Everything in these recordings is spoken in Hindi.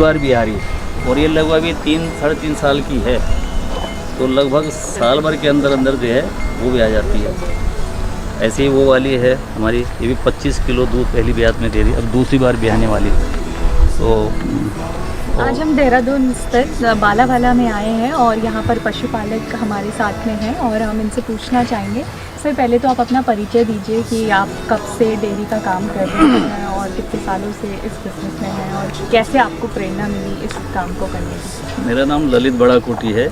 बार भी आ रही है और ये लगभग अभी 3-3.5 साल की है, तो लगभग साल भर के अंदर अंदर जो है वो भी आ जाती है। ऐसे ही वो वाली है हमारी, ये भी 25 किलो दूध पहली ब्यात में दे रही, अब दूसरी बार ब्याने वाली है। तो आज हम देहरादून स्थित बालावाला में आए हैं और यहाँ पर पशुपालक हमारे साथ में हैं और हम इनसे पूछना चाहेंगे। सर, पहले तो आप अपना परिचय दीजिए कि आप कब से डेयरी का काम कर रहे हैं और कितने सालों से इस बिज़नेस में हैं और कैसे आपको प्रेरणा मिली इस काम को करने की। मेरा नाम ललित बड़ाकोटी है।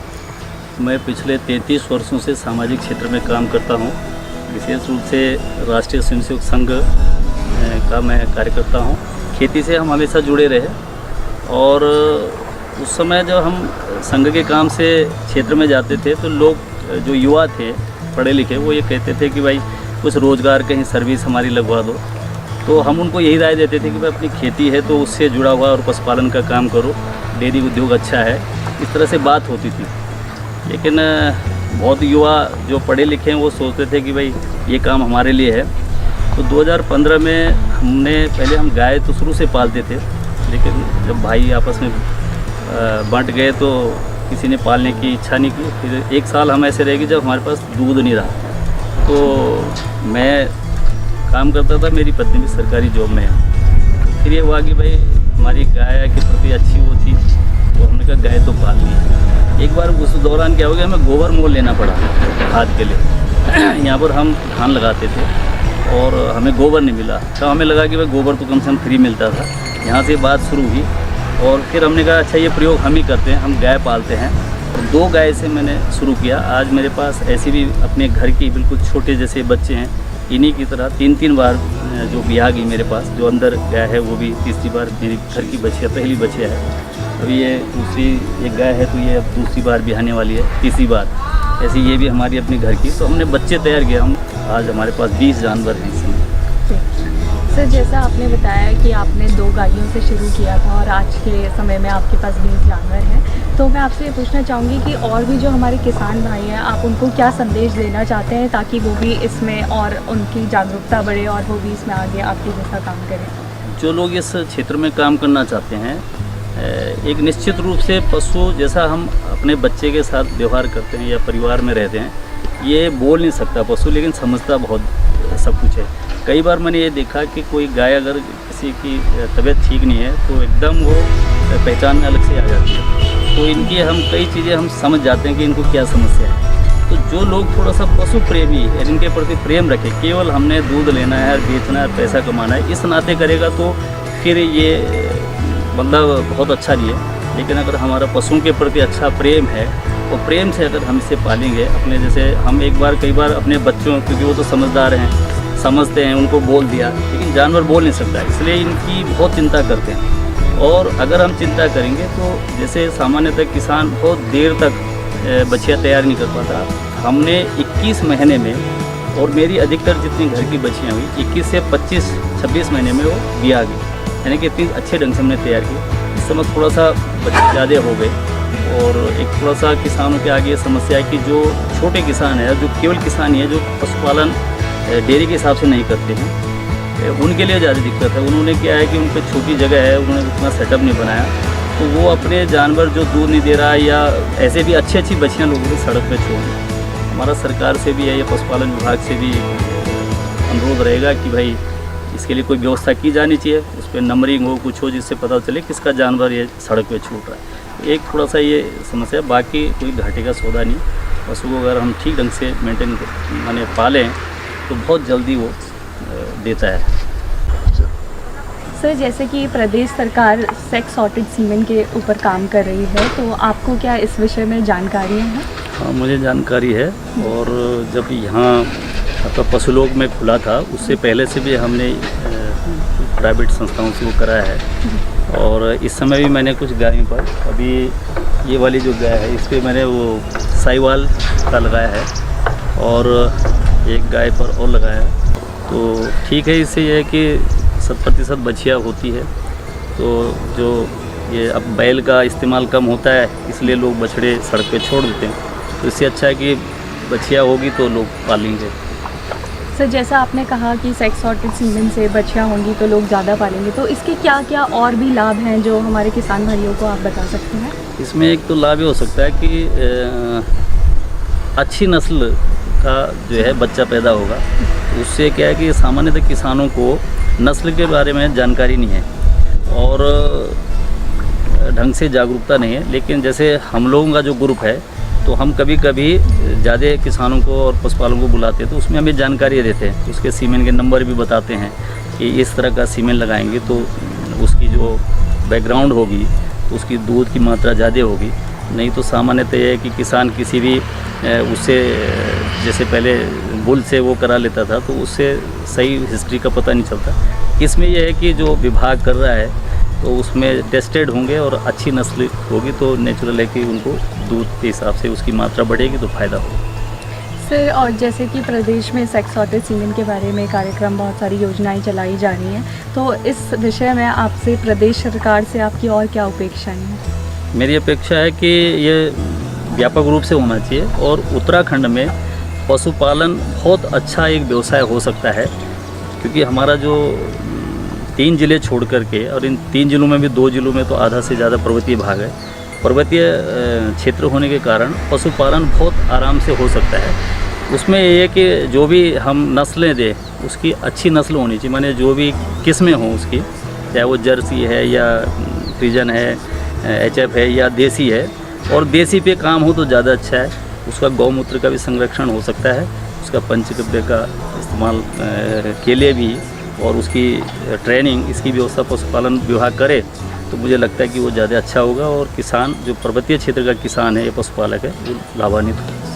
मैं पिछले 33 वर्षों से सामाजिक क्षेत्र में काम करता हूँ। विशेष रूप से राष्ट्रीय स्वयंसेवक संघ का मैं कार्य करता हूँ। खेती से हम हमेशा जुड़े रहे और उस समय जब हम संघ के काम से क्षेत्र में जाते थे तो लोग जो युवा थे पढ़े लिखे वो ये कहते थे कि भाई कुछ रोज़गार कहीं सर्विस हमारी लगवा दो। तो हम उनको यही राय देते थे कि भाई अपनी खेती है तो उससे जुड़ा हुआ और पशुपालन का काम करो, डेयरी उद्योग अच्छा है, इस तरह से बात होती थी। लेकिन बहुत युवा जो पढ़े लिखे हैं वो सोचते थे कि भाई ये काम हमारे लिए है। तो 2015 में पहले हम गाय तो शुरू से पालते थे, लेकिन जब भाई आपस में बंट गए तो किसी ने पालने की इच्छा नहीं की। फिर 1 साल हम ऐसे रह गए जब हमारे पास दूध नहीं रहा। तो मैं काम करता था, मेरी पत्नी भी सरकारी जॉब में है। फिर ये हुआ कि भाई हमारी गाय के प्रति अच्छी वो थी, तो हमने कहा गाय तो पालनी है। एक बार उस दौरान क्या हो गया, हमें गोबर मोल लेना पड़ा खाद के लिए। यहाँ पर हम धान लगाते थे और हमें गोबर नहीं मिला, तो हमें लगा कि भाई गोबर तो कम से कम फ्री मिलता था। यहाँ से बात शुरू हुई और फिर हमने कहा अच्छा ये प्रयोग हम ही करते हैं, हम गाय पालते हैं। तो 2 गाय से मैंने शुरू किया। आज मेरे पास ऐसी भी अपने घर की बिल्कुल छोटे जैसे बच्चे हैं, इन्हीं की तरह 3-3 बार जो ब्याह गई मेरे पास। जो अंदर गाय है वो भी तीसरी बार मेरी घर की बच्चिया, पहली बच्चिया है। अभी ये दूसरी एक गाय है तो ये अब दूसरी बार ब्याहने वाली है, तीसरी बार। ऐसी ये भी हमारी अपने घर की। तो हमने बच्चे तैयार किए। हम आज हमारे पास 20 जानवर हैं इस समय। सर, जैसा आपने बताया कि आपने 2 गायों से शुरू किया था और आज के समय में आपके पास 20 जानवर हैं, तो मैं आपसे ये पूछना चाहूँगी कि और भी जो हमारे किसान भाई हैं, आप उनको क्या संदेश देना चाहते हैं ताकि वो भी इसमें और उनकी जागरूकता बढ़े और वो भी इसमें आगे आपके जैसा काम करें। जो लोग इस क्षेत्र में काम करना चाहते हैं, एक निश्चित रूप से पशु जैसा हम अपने बच्चे के साथ व्यवहार करते हैं या परिवार में रहते हैं, ये बोल नहीं सकता पशु, लेकिन समझता बहुत सब कुछ है। कई बार मैंने ये देखा कि कोई गाय अगर किसी की तबीयत ठीक नहीं है तो एकदम वो पहचान में अलग से आ जाती है। तो इनकी हम कई चीज़ें हम समझ जाते हैं कि इनको क्या समस्या है। तो जो लोग थोड़ा सा पशु प्रेमी है, इनके प्रति प्रेम रखे, केवल हमने दूध लेना है, बेचना है, पैसा कमाना है, इस नाते करेगा तो फिर ये मतलब बहुत अच्छा नहीं है। लेकिन अगर हमारा पशुओं के प्रति अच्छा प्रेम है और प्रेम से अगर हम इसे पालेंगे, अपने जैसे हम कई बार अपने बच्चों, क्योंकि वो तो समझदार हैं, समझते हैं, उनको बोल दिया, लेकिन जानवर बोल नहीं सकता, इसलिए इनकी बहुत चिंता करते हैं। और अगर हम चिंता करेंगे तो जैसे सामान्यतः किसान बहुत देर तक बछिया तैयार नहीं कर पाता। हमने 21 महीने में, और मेरी अधिकतर जितनी घर की बछियाँ हुई 21 से 25-26 महीने में वो ब्याह गई, यानी कि इतनी अच्छे ढंग से हमने तैयार की। इस समय थोड़ा सा बच्चे ज़्यादा हो गए और एक थोड़ा सा किसानों के आगे समस्या है कि जो छोटे किसान है, जो केवल किसान ही है, जो पशुपालन डेयरी के हिसाब से नहीं करते हैं, उनके लिए ज़्यादा दिक्कत है। उन्होंने क्या है कि उन पर छोटी जगह है, उन्होंने उतना सेटअप नहीं बनाया, तो वो अपने जानवर जो दूध नहीं दे रहा है या ऐसे भी अच्छी बछियाँ लोगों को सड़क पे छोड़ दें। हमारा सरकार से भी है या पशुपालन विभाग से भी अनुरोध रहेगा कि भाई इसके लिए कोई व्यवस्था की जानी चाहिए, उस पर नंबरिंग हो, कुछ हो, जिससे पता चले किसका जानवर ये सड़क पे छूट रहा है। एक थोड़ा सा ये समस्या, बाकी कोई घाटे का सौदा नहीं। पशु को अगर हम ठीक ढंग से मेंटेन माने पालें तो बहुत जल्दी वो देता है। सर, जैसे कि प्रदेश सरकार सेक्स सॉर्टेड सीमेन के ऊपर काम कर रही है, तो आपको क्या इस विषय में जानकारी है? हाँ, मुझे जानकारी है। और जब यहाँ आपका पशुलोक में खुला था, उससे पहले से भी हमने प्राइवेट संस्थाओं से वो कराया है। और इस समय भी मैंने कुछ गायों पर, अभी ये वाली जो गाय है इस पर मैंने वो साहिवाल का लगाया है और एक गाय पर और लगाया है। तो ठीक है, इससे यह है कि 70% बछिया होती है। तो जो ये अब बैल का इस्तेमाल कम होता है, इसलिए लोग बछड़े सड़क पे छोड़ देते हैं। तो इससे अच्छा है कि बछिया होगी तो लोग पालेंगे। सर जैसा आपने कहा कि सेक्स सॉर्टेड सीमेन से बच्चियाँ होंगी तो लोग ज़्यादा पालेंगे, तो इसके क्या क्या और भी लाभ हैं जो हमारे किसान भाइयों को आप बता सकते हैं? इसमें एक तो लाभ ये हो सकता है कि अच्छी नस्ल का जो है बच्चा पैदा होगा। उससे क्या है कि सामान्यतः किसानों को नस्ल के बारे में जानकारी नहीं है और ढंग से जागरूकता नहीं है। लेकिन जैसे हम लोगों का जो ग्रुप है तो हम कभी कभी ज़्यादा किसानों को और पशुपालकों को बुलाते हैं तो उसमें हमें जानकारी देते हैं, उसके सीमेन के नंबर भी बताते हैं कि इस तरह का सीमेन लगाएंगे तो उसकी जो बैकग्राउंड होगी तो उसकी दूध की मात्रा ज़्यादा होगी। नहीं तो सामान्यतः ये है कि किसान किसी भी उससे जैसे पहले बुल से वो करा लेता था तो उससे सही हिस्ट्री का पता नहीं चलता। इसमें यह है कि जो विभाग कर रहा है तो उसमें टेस्टेड होंगे और अच्छी नस्ल होगी तो नेचुरल है कि उनको दूध के हिसाब से उसकी मात्रा बढ़ेगी तो फ़ायदा होगा। सर और जैसे कि प्रदेश में सेक्स सॉर्टेड सीमेन के बारे में कार्यक्रम बहुत सारी योजनाएं चलाई जा रही हैं, तो इस विषय में आपसे प्रदेश सरकार से आपकी और क्या अपेक्षाएं हैं? मेरी अपेक्षा है कि ये व्यापक रूप से होना चाहिए और उत्तराखंड में पशुपालन बहुत अच्छा एक व्यवसाय हो सकता है, क्योंकि हमारा जो 3 ज़िले छोड़ करके और इन 3 ज़िलों में भी 2 ज़िलों में तो आधा से ज़्यादा पर्वतीय भाग है। पर्वतीय क्षेत्र होने के कारण पशुपालन बहुत आराम से हो सकता है। उसमें ये है कि जो भी हम नस्लें दें उसकी अच्छी नस्ल होनी चाहिए, माने जो भी किस्में हों उसकी, चाहे वो जर्सी है या फ्रीजन है, HF है या देसी है। और देसी पे काम हो तो ज़्यादा अच्छा है। उसका गौमूत्र का भी संरक्षण हो सकता है, उसका पंचगव्य का इस्तेमाल के लिए भी, और उसकी ट्रेनिंग इसकी व्यवस्था पशुपालन विभाग करे तो मुझे लगता है कि वो ज़्यादा अच्छा होगा और किसान जो पर्वतीय क्षेत्र का किसान है या पशुपालक है वो लाभान्वित होगा।